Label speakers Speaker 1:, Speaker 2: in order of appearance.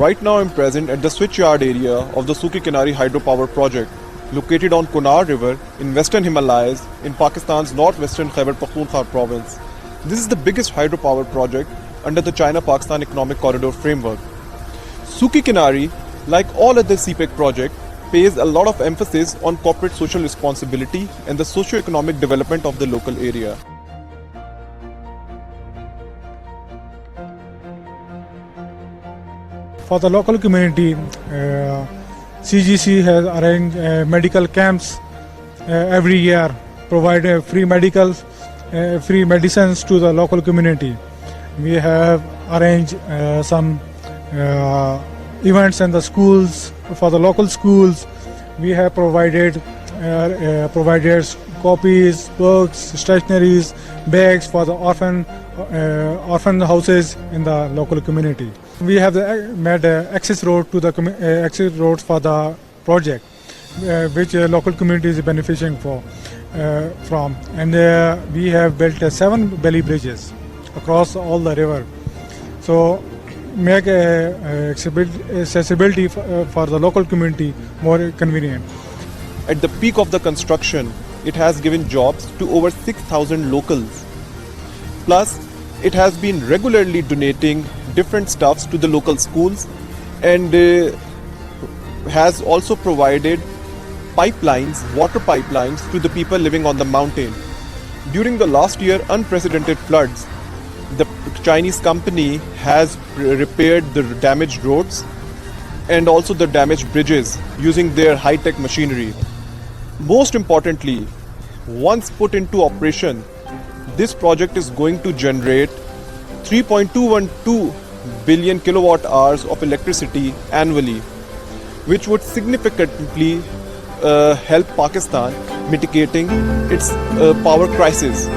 Speaker 1: Right now I'm present at the switchyard area of the Keenari hydropower project, located on Kunar River in western Himalayas in Pakistan's northwestern Khyber Pakhtunkhwa province. This is the biggest hydropower project under the China-Pakistan Economic Corridor framework. Keenari, like all other CPEC projects, pays a lot of emphasis on corporate social responsibility and the socio-economic development of the local area.
Speaker 2: For the local community, CGC has arranged medical camps every year, provide free medicals, free medicines to the local community. We have arranged some events in the schools. For the local schools, we have provided copies, books, stationaries, bags for the orphan houses in the local community. We have made access road to the access roads for the project, which local community is benefiting from, and we have built 7 belly bridges across all the river. So make accessibility for the local community more convenient.
Speaker 1: At the peak of the construction, it has given jobs to over 6,000 locals. Plus, it has been regularly donating different stuffs to the local schools and has also provided water pipelines to the people living on the mountain. During the last year unprecedented floods, the Chinese company has repaired the damaged roads and also the damaged bridges using their high-tech machinery. Most importantly, once put into operation, this project is going to generate 3.212 billion kilowatt hours of electricity annually, which would significantly help Pakistan mitigating its power crisis.